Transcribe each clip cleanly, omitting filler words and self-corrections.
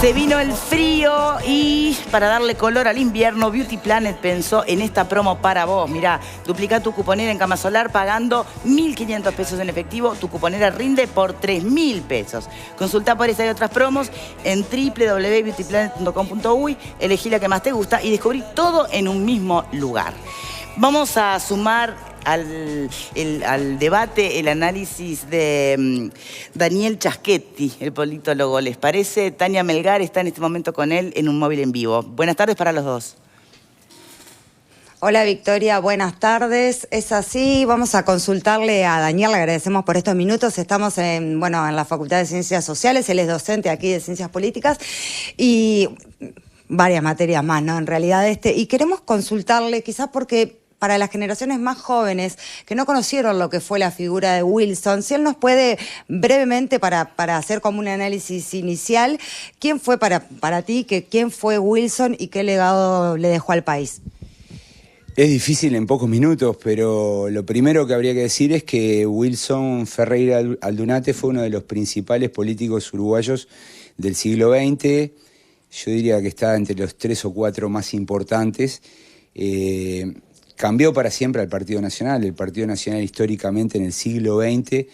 Se vino el frío y para darle color al invierno, Beauty Planet pensó en esta promo para vos. Mirá, duplica tu cuponera en Cama Solar pagando 1.500 pesos en efectivo. Tu cuponera rinde por 3.000 pesos. Consulta por esta y otras promos en www.beautyplanet.com.uy. Elegí la que más te gusta y descubrí todo en un mismo lugar. Vamos a sumar al debate el análisis de Daniel Chaschetti, el politólogo. ¿Les parece? Tania Melgar está en este momento con él en un móvil en vivo. Buenas tardes para los dos. Hola Victoria, buenas tardes. Es así, vamos a consultarle a Daniel, le agradecemos por estos minutos. Estamos en la Facultad de Ciencias Sociales, él es docente aquí de Ciencias Políticas y varias materias más, ¿no? En realidad y queremos consultarle quizás porque para las generaciones más jóvenes que no conocieron lo que fue la figura de Wilson, si él nos puede brevemente, para hacer como un análisis inicial, ¿quién fue para ti, quién fue Wilson y qué legado le dejó al país? Es difícil en pocos minutos, pero lo primero que habría que decir es que Wilson Ferreira Aldunate fue uno de los principales políticos uruguayos del siglo XX. Yo diría que está entre los 3 o 4 más importantes. Cambió para siempre al Partido Nacional. El Partido Nacional históricamente en el siglo XX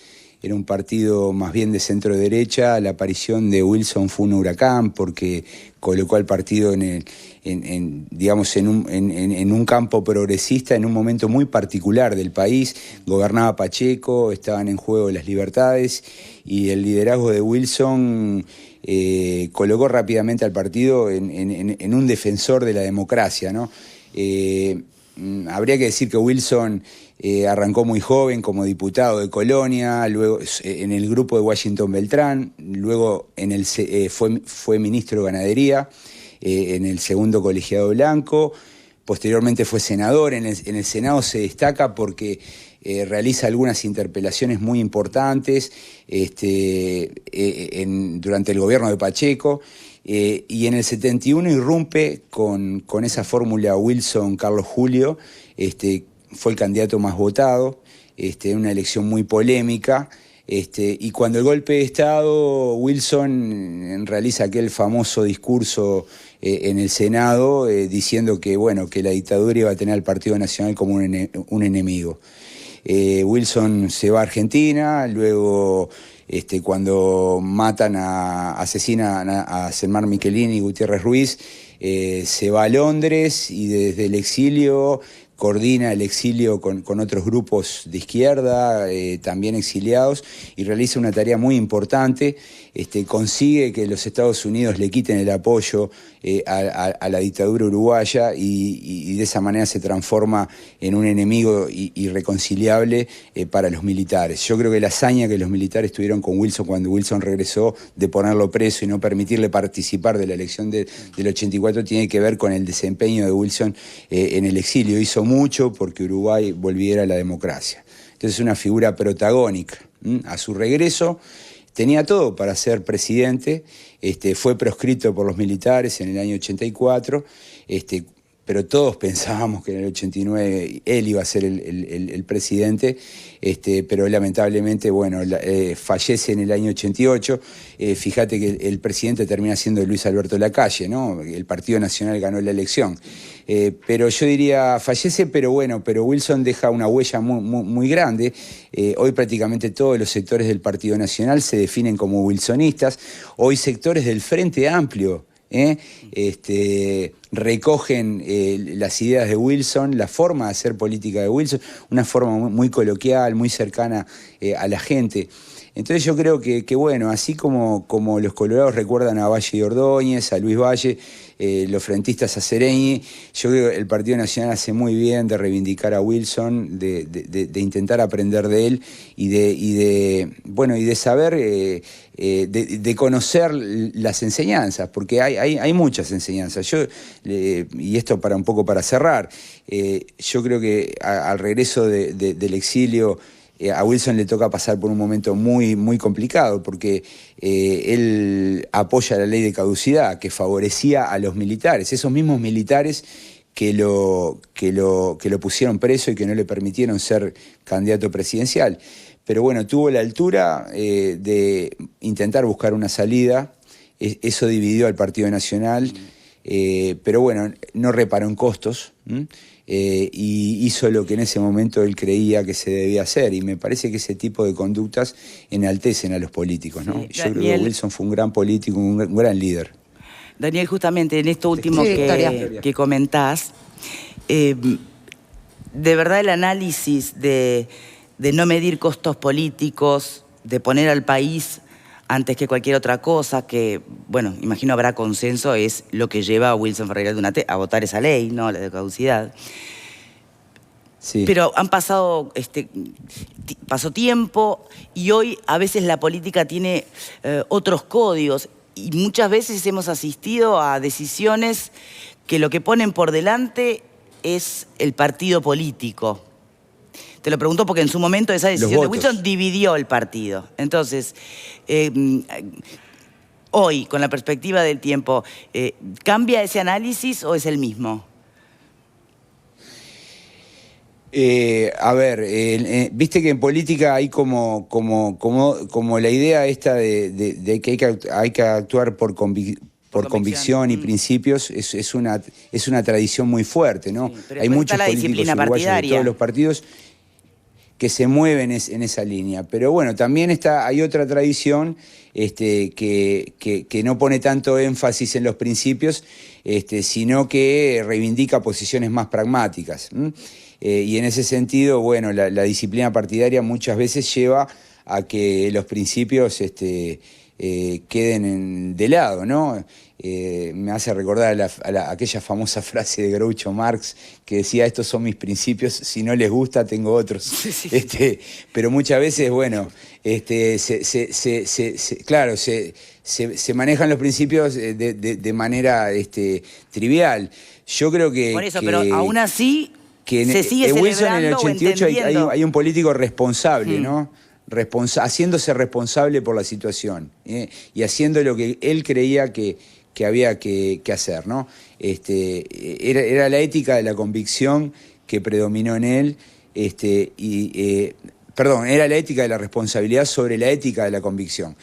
era un partido más bien de centro-derecha. La aparición de Wilson fue un huracán porque colocó al partido en un campo progresista en un momento muy particular del país. Gobernaba Pacheco, estaban en juego las libertades y el liderazgo de Wilson colocó rápidamente al partido en un defensor de la democracia, ¿no? Habría que decir que Wilson arrancó muy joven como diputado de Colonia, luego en el grupo de Washington Beltrán, luego fue ministro de Ganadería en el segundo colegiado blanco, posteriormente fue senador. En el Senado se destaca porque realiza algunas interpelaciones muy importantes durante el gobierno de Pacheco. Y en el 71 irrumpe con esa fórmula Wilson-Carlos Julio, fue el candidato más votado, en una elección muy polémica, y cuando el golpe de Estado, Wilson realiza aquel famoso discurso en el Senado diciendo que la dictadura iba a tener al Partido Nacional como un enemigo. Wilson se va a Argentina, luego cuando asesinan a Selmar Michelini y Gutiérrez Ruiz, se va a Londres y desde el exilio coordina el exilio con otros grupos de izquierda, también exiliados, y realiza una tarea muy importante. Consigue que los Estados Unidos le quiten el apoyo a la dictadura uruguaya y de esa manera se transforma en un enemigo irreconciliable para los militares. Yo creo que la hazaña que los militares tuvieron con Wilson cuando Wilson regresó, de ponerlo preso y no permitirle participar de la elección del 84, tiene que ver con el desempeño de Wilson en el exilio. Hizo mucho porque Uruguay volviera a la democracia. Entonces es una figura protagónica. A su regreso tenía todo para ser presidente, fue proscrito por los militares en el año 84, pero todos pensábamos que en el 89 él iba a ser el presidente, pero lamentablemente, fallece en el año 88. Fíjate que el presidente termina siendo Luis Alberto Lacalle, ¿no? El Partido Nacional ganó la elección. Pero yo diría, fallece, pero Wilson deja una huella muy grande. Hoy prácticamente todos los sectores del Partido Nacional se definen como wilsonistas. Hoy sectores del Frente Amplio recogen las ideas de Wilson, la forma de hacer política de Wilson, una forma muy coloquial, muy cercana a la gente. Entonces yo creo que así como los colorados recuerdan a Valle y Ordóñez, a Luis Valle, los frentistas a Sereñi, yo creo que el Partido Nacional hace muy bien de reivindicar a Wilson, de intentar aprender de él y de saber, de conocer las enseñanzas, porque hay muchas enseñanzas. Y esto un poco para cerrar, yo creo que al regreso del exilio, a Wilson le toca pasar por un momento muy, muy complicado porque él apoya la ley de caducidad que favorecía a los militares, esos mismos militares que lo pusieron preso y que no le permitieron ser candidato presidencial. Pero tuvo la altura de intentar buscar una salida Eso dividió al Partido Nacional, pero bueno, no reparó en costos, y hizo lo que en ese momento él creía que se debía hacer. Y me parece que ese tipo de conductas enaltecen a los políticos, ¿no? Sí, yo creo que Wilson fue un gran político, un gran líder. Daniel, justamente en esto último Sí, que comentás, de verdad el análisis de no medir costos políticos, de poner al país antes que cualquier otra cosa, que, bueno, imagino habrá consenso, es lo que lleva a Wilson Ferreira Aldunate a votar esa ley, ¿no? La de caducidad. Sí. Pero han pasado, pasó tiempo y hoy a veces la política tiene otros códigos y muchas veces hemos asistido a decisiones que lo que ponen por delante es el partido político. Te lo pregunto porque en su momento esa decisión de Wilson dividió el partido. Entonces, hoy, con la perspectiva del tiempo, ¿cambia ese análisis o es el mismo? A ver, viste que en política hay como la idea esta de que hay que actuar por convicción y principios, es una tradición muy fuerte, ¿no? Sí, hay muchos políticos uruguayos de todos los partidos que se mueven en esa línea. Pero bueno, también hay otra tradición que no pone tanto énfasis en los principios, sino que reivindica posiciones más pragmáticas. Y en ese sentido, bueno, la disciplina partidaria muchas veces lleva a que los principios queden de lado, ¿no? Me hace recordar aquella famosa frase de Groucho Marx que decía: estos son mis principios, si no les gusta tengo otros. Sí. Pero muchas veces, bueno, claro, se manejan los principios de manera trivial. Yo creo que... Por eso, pero aún así se sigue Wilson en el celebrando 88 hay un político responsable, ¿no? Haciéndose responsable por la situación, y haciendo lo que él creía que había que hacer, ¿no? Era la ética de la convicción que predominó en él, perdón, era la ética de la responsabilidad sobre la ética de la convicción.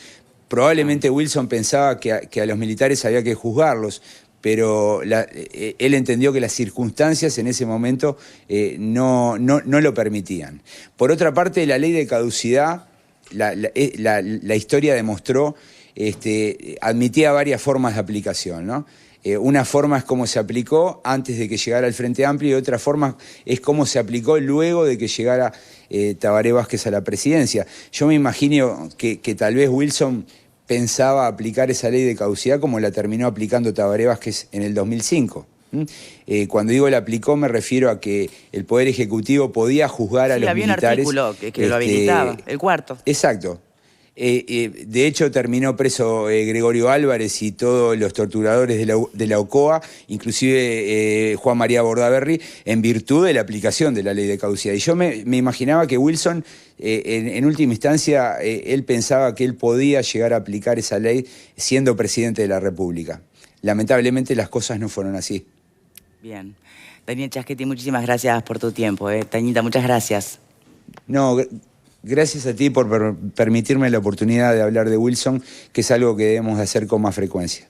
Probablemente Wilson pensaba que a los militares había que juzgarlos, pero él entendió que las circunstancias en ese momento no lo permitían. Por otra parte, la ley de caducidad, la historia demostró, admitía varias formas de aplicación, ¿no? Una forma es cómo se aplicó antes de que llegara el Frente Amplio y otra forma es cómo se aplicó luego de que llegara Tabaré Vázquez a la presidencia. Yo me imagino que tal vez Wilson pensaba aplicar esa ley de caducidad como la terminó aplicando Tabaré Vázquez en el 2005. Cuando digo la aplicó me refiero a que el Poder Ejecutivo podía juzgar a los militares. Había un artículo que lo habilitaba, el cuarto. Exacto. De hecho terminó preso Gregorio Álvarez y todos los torturadores de la OCOA, inclusive Juan María Bordaberry, en virtud de la aplicación de la ley de caducidad. Y yo me imaginaba que Wilson, en última instancia, él pensaba que él podía llegar a aplicar esa ley siendo presidente de la República. Lamentablemente las cosas no fueron así. Bien. Daniel Chaschetti, muchísimas gracias por tu tiempo. Tañita, muchas gracias. No, gracias a ti por permitirme la oportunidad de hablar de Wilson, que es algo que debemos de hacer con más frecuencia.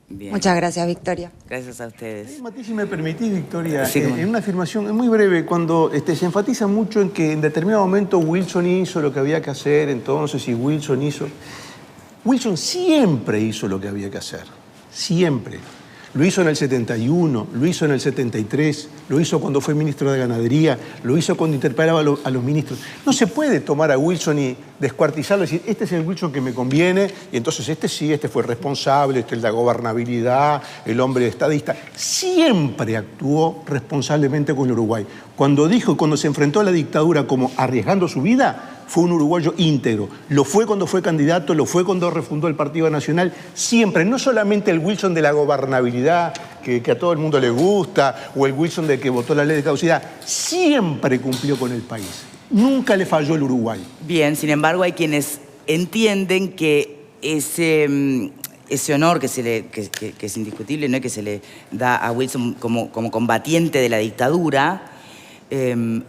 Bien. Muchas gracias, Victoria. Gracias a ustedes. Mati, si me permitís, Victoria, Sí, en una afirmación muy breve, cuando se enfatiza mucho en que en determinado momento Wilson hizo lo que había que hacer, entonces, y Wilson siempre hizo lo que había que hacer, siempre. Lo hizo en el 71, lo hizo en el 73, lo hizo cuando fue ministro de Ganadería, lo hizo cuando interpelaba a los ministros. No se puede tomar a Wilson y descuartizarlo y decir, este es el Wilson que me conviene, y entonces este fue responsable, este es la gobernabilidad, el hombre estadista. Siempre actuó responsablemente con el Uruguay. Cuando se enfrentó a la dictadura como arriesgando su vida, fue un uruguayo íntegro. Lo fue cuando fue candidato, lo fue cuando refundó el Partido Nacional. Siempre, no solamente el Wilson de la gobernabilidad, que a todo el mundo le gusta, o el Wilson de que votó la ley de caducidad, siempre cumplió con el país. Nunca le falló el Uruguay. Bien, sin embargo, hay quienes entienden que ese honor que es indiscutible, ¿no?, que se le da a Wilson como combatiente de la dictadura,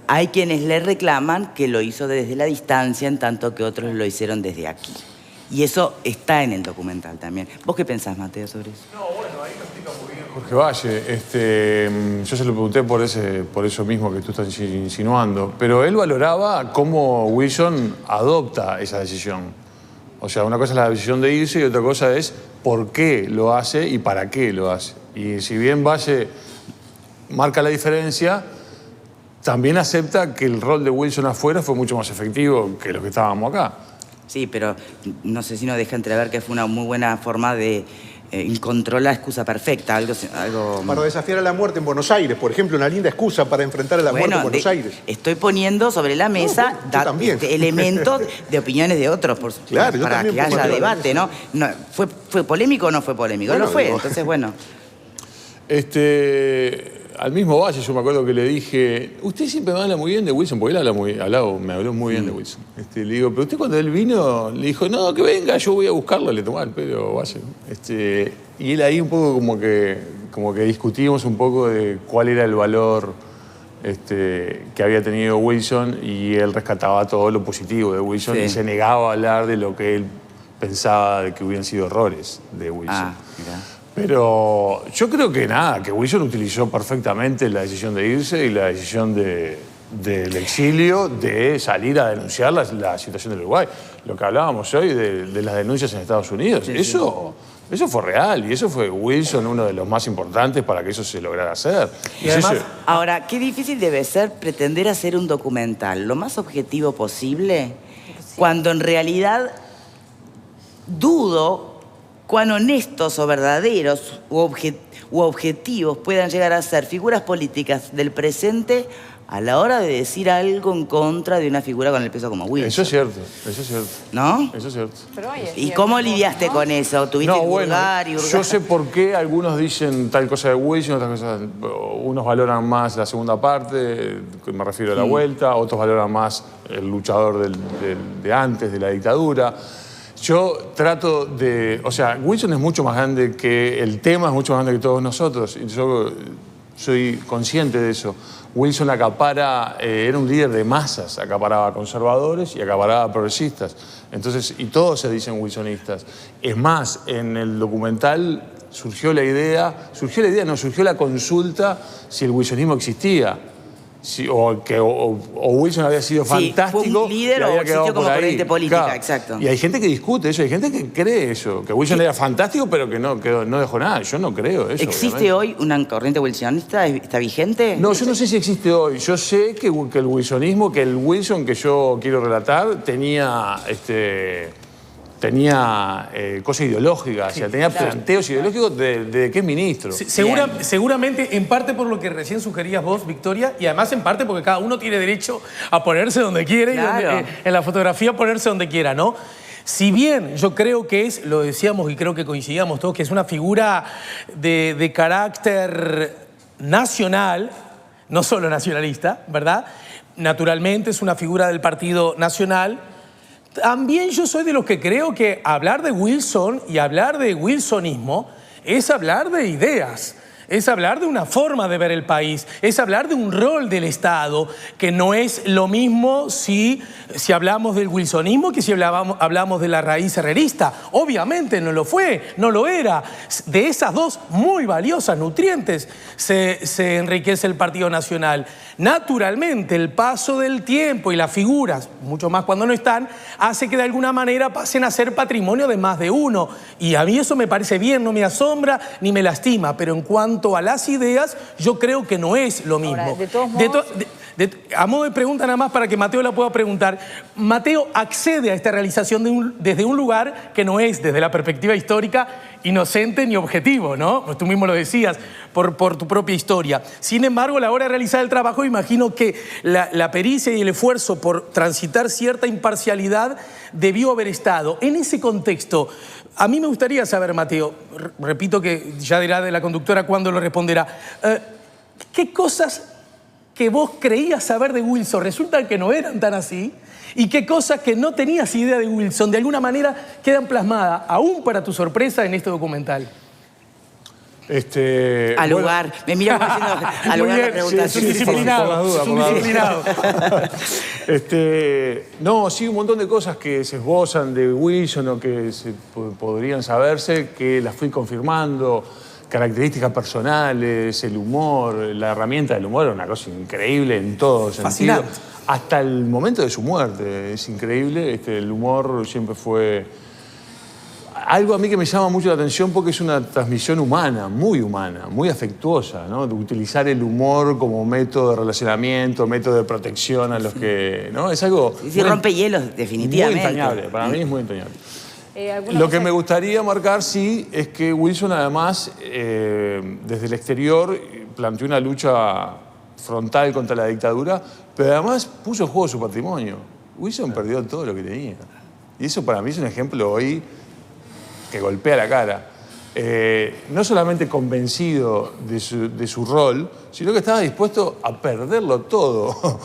hay quienes le reclaman que lo hizo desde la distancia, en tanto que otros lo hicieron desde aquí. Y eso está en el documental también. ¿Vos qué pensás, Mateo, sobre eso? No, bueno, ahí lo explica muy bien Jorge Valle. Yo se lo pregunté por eso mismo que tú estás insinuando. Pero él valoraba cómo Wilson adopta esa decisión. O sea, una cosa es la decisión de irse y otra cosa es por qué lo hace y para qué lo hace. Y si bien Valle marca la diferencia, también acepta que el rol de Wilson afuera fue mucho más efectivo que los que estábamos acá. Sí, pero no sé si no deja entrever que fue una muy buena forma de encontrar la excusa perfecta, algo... Para desafiar a la muerte en Buenos Aires, por ejemplo, una linda excusa para enfrentar a la muerte en Buenos Aires. Estoy poniendo sobre la mesa elementos de opiniones de otros, claro, para que haya debate, ¿no? ¿Fue polémico o no fue polémico? Bueno, no fue, entonces, bueno. Al mismo Valle yo me acuerdo que le dije, usted siempre me habla muy bien de Wilson, porque él me habló muy bien de Wilson. Le digo, pero usted cuando él vino, le dijo, no, que venga, yo voy a buscarlo, le tomaba el pelo Valle. Y él ahí un poco como que discutimos un poco de cuál era el valor que había tenido Wilson, y él rescataba todo lo positivo de Wilson y se negaba a hablar de lo que él pensaba de que hubieran sido errores de Wilson. Mirá. Pero yo creo que que Wilson utilizó perfectamente la decisión de irse y la decisión del exilio de salir a denunciar la situación del Uruguay. Lo que hablábamos hoy de las denuncias en Estados Unidos, eso fue real, y eso fue Wilson uno de los más importantes para que eso se lograra hacer. Y además, ahora, qué difícil debe ser pretender hacer un documental lo más objetivo posible, cuando en realidad dudo cuán honestos o verdaderos u objetivos puedan llegar a ser figuras políticas del presente a la hora de decir algo en contra de una figura con el peso como Wilson. Eso es cierto. ¿No? Eso es cierto. ¿Y cómo lidiaste con eso? ¿Tuviste que hurgar y hurgar? Yo sé por qué algunos dicen tal cosa de Wilson, otras cosas. Unos valoran más la segunda parte, me refiero a la vuelta, otros valoran más el luchador de antes, de la dictadura. Yo trato de... O sea, Wilson es mucho más grande que... El tema es mucho más grande que todos nosotros. Y yo soy consciente de eso. Wilson acapara... era un líder de masas. Acaparaba conservadores y acaparaba progresistas. Entonces, y todos se dicen wilsonistas. Es más, en el documental surgió la consulta si el wilsonismo existía. Sí, o Wilson había sido fantástico. Fue un líder o existió como corriente política, claro. Exacto. Y hay gente que discute eso, hay gente que cree eso, que Wilson era fantástico pero que no dejó nada. Yo no creo eso. ¿Existe hoy una corriente wilsonista? ¿Está vigente? No, yo no sé si existe hoy. Yo sé que el wilsonismo, que el Wilson que yo quiero relatar tenía cosas ideológicas, o sea, tenía planteos ideológicos de qué es ministro. Seguramente, en parte por lo que recién sugerías vos, Victoria, y además en parte porque cada uno tiene derecho a ponerse donde quiere, y en la fotografía ponerse donde quiera, ¿no? Si bien yo creo que lo decíamos y creo que coincidíamos todos, que es una figura de carácter nacional, no solo nacionalista, ¿verdad? Naturalmente es una figura del Partido Nacional. También yo soy de los que creo que hablar de Wilson y hablar de wilsonismo es hablar de ideas, es hablar de una forma de ver el país, es hablar de un rol del Estado, que no es lo mismo si hablamos del wilsonismo que si hablamos de la raíz herrerista. Obviamente no lo fue, no lo era. De esas dos muy valiosas nutrientes se enriquece el Partido Nacional. Naturalmente, el paso del tiempo y las figuras, mucho más cuando no están, hace que de alguna manera pasen a ser patrimonio de más de uno. Y a mí eso me parece bien, no me asombra ni me lastima. Pero en cuanto a las ideas, yo creo que no es lo mismo. Ahora, de todos modos... a modo de pregunta nada más para que Mateo la pueda preguntar. Mateo accede a esta realización desde un lugar que no es, desde la perspectiva histórica, inocente ni objetivo, ¿no? Pues tú mismo lo decías, por tu propia historia. Sin embargo, a la hora de realizar el trabajo, imagino que la pericia y el esfuerzo por transitar cierta imparcialidad debió haber estado. En ese contexto, a mí me gustaría saber, Mateo, repito que ya dirá de la conductora cuándo lo responderá, ¿qué cosas que vos creías saber de Wilson resulta que no eran tan así? ¿Y qué cosas que no tenías idea de Wilson de alguna manera quedan plasmadas, aún para tu sorpresa, en este documental? Al lugar. Me mira como diciendo, al lugar la pregunta. Sí, disciplinado. Por las dudas, por las dudas. No, sí, un montón de cosas que se esbozan de Wilson o que podrían saberse, que las fui confirmando. Características personales, el humor, la herramienta del humor, una cosa increíble en todo sentido. Fascinante. Hasta el momento de su muerte, es increíble. El humor siempre fue algo a mí que me llama mucho la atención porque es una transmisión humana, muy afectuosa, ¿no? De utilizar el humor como método de relacionamiento, método de protección a los que... ¿no? Es algo... Sí, rompe hielos, definitivamente. Muy entrañable, para mí es muy entrañable. Lo que me gustaría marcar, sí, es que Wilson además, desde el exterior, planteó una lucha frontal contra la dictadura, pero además puso en juego su patrimonio. Wilson perdió todo lo que tenía. Y eso para mí es un ejemplo hoy que golpea la cara. No solamente convencido de su rol, sino que estaba dispuesto a perderlo todo.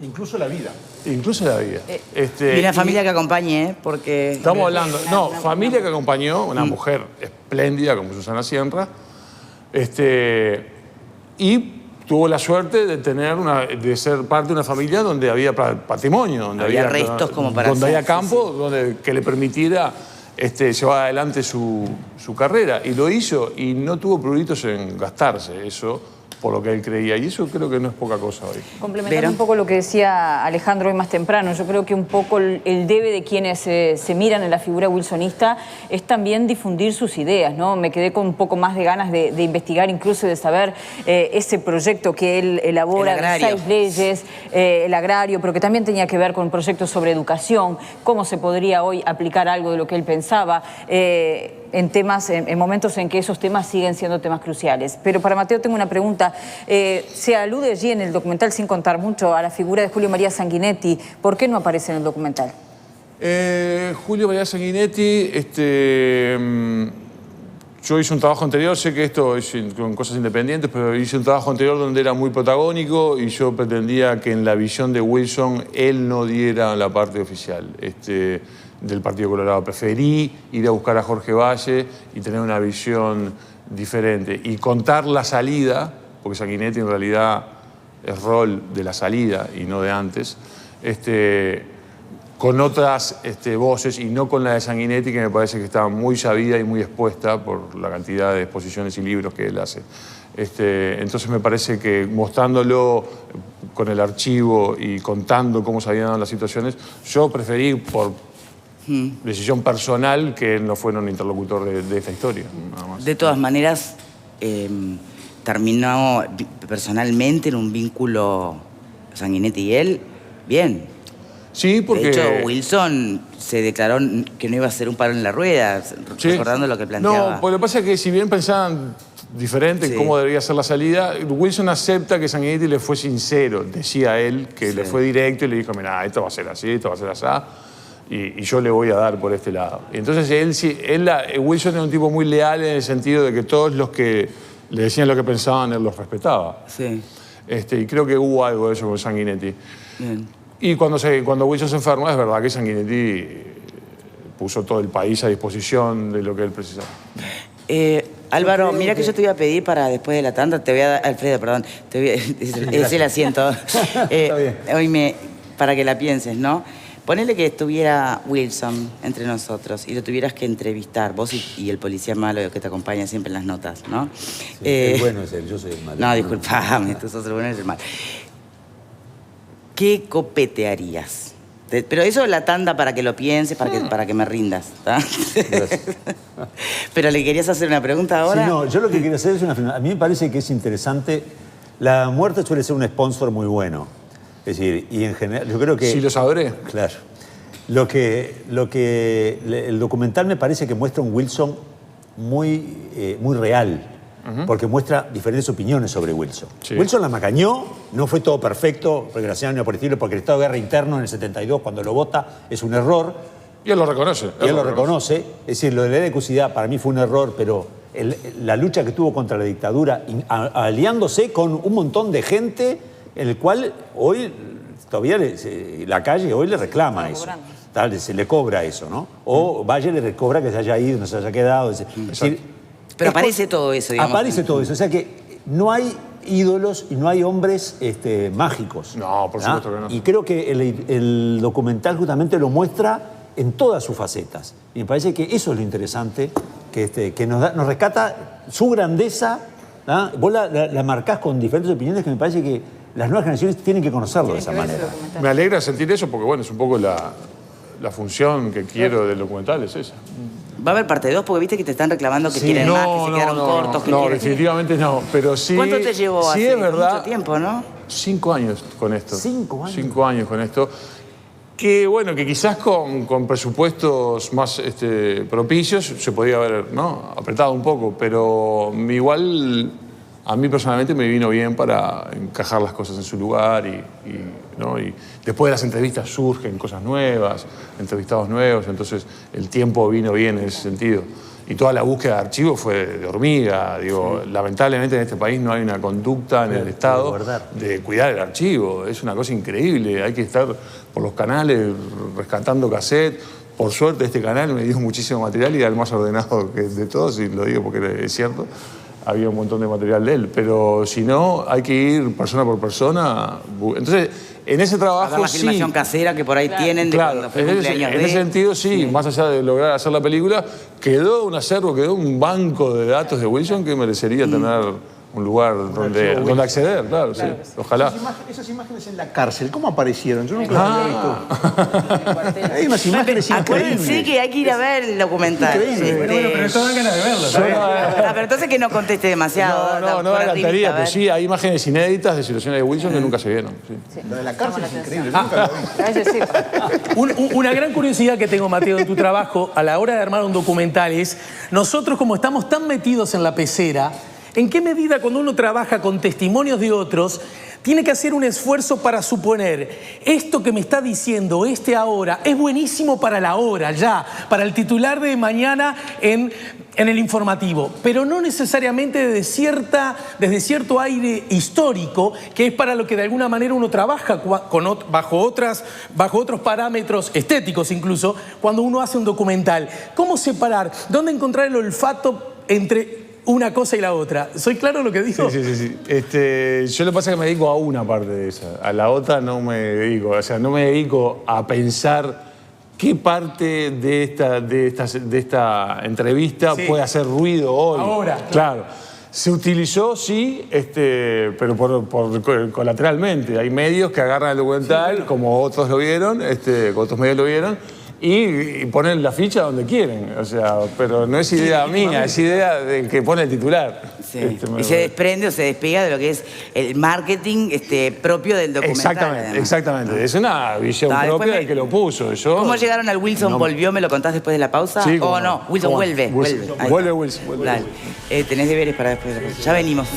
Incluso la vida. Incluso la vida. Y una familia que acompañe, porque... Estamos hablando... No, familia que acompañó, una mujer espléndida como Susana Sierra, y tuvo la suerte de ser parte de una familia donde había patrimonio, donde había restos como para donde hacer, había campo, que le permitiera llevar adelante su carrera. Y lo hizo y no tuvo pruritos en gastarse eso por lo que él creía. Y eso creo que no es poca cosa hoy. Complementando un poco lo que decía Alejandro hoy más temprano, yo creo que un poco el debe de quienes se miran en la figura wilsonista es también difundir sus ideas, ¿no? Me quedé con un poco más de ganas de investigar, incluso de saber ese proyecto que él elabora de 6 leyes, el agrario, pero que también tenía que ver con proyectos sobre educación, cómo se podría hoy aplicar algo de lo que él pensaba, en momentos en que esos temas siguen siendo temas cruciales. Pero para Mateo tengo una pregunta. Se alude allí en el documental, sin contar mucho, a la figura de Julio María Sanguinetti. ¿Por qué no aparece en el documental? Julio María Sanguinetti, yo hice un trabajo anterior, sé que esto es con cosas independientes, pero hice un trabajo anterior donde era muy protagónico y yo pretendía que en la visión de Wilson él no diera la parte oficial del Partido Colorado. Preferí ir a buscar a Jorge Valle y tener una visión diferente y contar la salida, porque Sanguinetti en realidad es rol de la salida y no de antes, con otras voces y no con la de Sanguinetti, que me parece que está muy sabida y muy expuesta por la cantidad de exposiciones y libros que él hace. Entonces me parece que mostrándolo con el archivo y contando cómo se habían dado las situaciones, yo preferí por decisión personal que él no fuera un interlocutor de esta historia. Nada más. De todas maneras, terminó personalmente en un vínculo Sanguinetti y él, bien. Sí, porque... De hecho, Wilson se declaró que no iba a ser un palo en la rueda, recordando lo que planteaba. No, pues lo que pasa es que si bien pensaban diferente en cómo debería ser la salida, Wilson acepta que Sanguinetti le fue sincero, decía él, que le fue directo y le dijo, mira, esto va a ser así, esto va a ser así, y yo le voy a dar por este lado. Y entonces Wilson era un tipo muy leal en el sentido de que todos los que le decían lo que pensaban, él los respetaba. Sí. Y creo que hubo algo de eso con Sanguinetti. Bien. Y cuando Wilson se enferma, es verdad que Sanguinetti puso todo el país a disposición de lo que él precisaba. Álvaro, mira que yo te voy a pedir para después de la tanda, te voy a dar, Alfredo, perdón, es el asiento. Está bien. Para que la pienses, ¿no? Ponele que estuviera Wilson entre nosotros y lo tuvieras que entrevistar, vos y el policía malo que te acompaña siempre en las notas, ¿no? Sí, el bueno es él, yo soy el malo. No, disculpame, tú sos el bueno y el malo. ¿Qué copete harías? Pero eso la tanda para que lo pienses, para que me rindas, ¿tá? Gracias. ¿Pero le querías hacer una pregunta ahora? Sí, no, yo lo que quería hacer es una... A mí me parece que es interesante. La muerte suele ser un sponsor muy bueno. Es decir, y en general, yo creo que... Sí, lo sabré. Claro. El documental me parece que muestra un Wilson muy real. Porque muestra diferentes opiniones sobre Wilson. Sí. Wilson la macañó, no fue todo perfecto, porque el estado de guerra interno en el 72, cuando lo vota, es un error. Y él lo reconoce. Y él lo reconoce. Es decir, lo de la ecusidad para mí fue un error, pero la lucha que tuvo contra la dictadura, aliándose con un montón de gente, en el cual hoy todavía la calle hoy le reclama eso. Se le cobra eso, ¿no? O Valle le recobra que se haya ido, no se haya quedado. Es decir, Pero aparece todo eso, digamos. Aparece todo eso. O sea que no hay ídolos y no hay hombres mágicos. No, por supuesto que no. Y creo que el documental justamente lo muestra en todas sus facetas. Y me parece que eso es lo interesante, que nos rescata su grandeza. ¿Ah? Vos la marcás con diferentes opiniones que me parece que las nuevas generaciones tienen que conocerlo de esa manera. Me alegra sentir eso porque, bueno, es un poco la función que quiero del documental, es esa. ¿Va a haber parte 2? Porque viste que te están reclamando que quieren más, que se quedaron cortos. Que no, quieren... definitivamente no, pero sí... ¿Cuánto te llevó sí, hace es verdad, mucho tiempo, no? 5 años con esto. 5 años. 5 años con esto. Que, bueno, que quizás con presupuestos más propicios se podía haber, ¿no?, apretado un poco, pero igual a mí personalmente me vino bien para encajar las cosas en su lugar ¿no? Y después de las entrevistas surgen cosas nuevas, entrevistados nuevos, entonces el tiempo vino bien en ese sentido. Y toda la búsqueda de archivos fue de hormiga. Digo, lamentablemente en este país no hay una conducta en el Estado de cuidar el archivo. Es una cosa increíble. Hay que estar por los canales rescatando cassette. Por suerte este canal me dio muchísimo material y era el más ordenado de todos, y lo digo porque es cierto. Había un montón de material de él, pero si no, hay que ir persona por persona. Entonces, en ese trabajo hacer la filmación casera que por ahí tienen de cuando fue cumpleaños en ese sentido, sí, más allá de lograr hacer la película, quedó un acervo, quedó un banco de datos de Wilson que merecería tener un lugar donde acceder, claro, sí. Ojalá. Esas imágenes en la cárcel, ¿cómo aparecieron? Yo nunca las había visto. Hay unas imágenes increíbles. Acuérdense que hay que ir a ver el documental. Bueno, pero esto dan ganas de verlo. Pero entonces que no conteste demasiado. No adelantaría, pero sí, hay imágenes inéditas de situaciones de Wilson que nunca se vieron. Sí. Lo de la cárcel es increíble, nunca lo vi. Una gran curiosidad que tengo, Mateo, en tu trabajo a la hora de armar un documental es, nosotros como estamos tan metidos en la pecera, ¿en qué medida cuando uno trabaja con testimonios de otros tiene que hacer un esfuerzo para suponer esto que me está diciendo ahora es buenísimo para la hora, ya, para el titular de mañana en el informativo, pero no necesariamente desde cierto aire histórico, que es para lo que de alguna manera uno trabaja bajo otros parámetros estéticos incluso, cuando uno hace un documental? ¿Cómo separar? ¿Dónde encontrar el olfato entre una cosa y la otra? ¿Soy claro en lo que digo? Sí. Yo lo que pasa es que me dedico a una parte de esa. A la otra no me dedico. O sea, no me dedico a pensar qué parte de esta entrevista puede hacer ruido hoy. Ahora. Claro. Se utilizó, sí, pero colateralmente. Hay medios que agarran el documental, como otros lo vieron, otros medios lo vieron, y ponen la ficha donde quieren. O sea, pero no es idea mía, es idea del que pone el titular. Sí. Y se desprende o se despega de lo que es el marketing propio del documental. Exactamente. Es una visión propia del que lo puso. ¿Cómo llegaron al Wilson volvió? ¿Me lo contás después de la pausa? Sí, ¿O no? Wilson vuelve. Vuelve Wilson. Dale. Tenés deberes para después de la pausa. Ya venimos.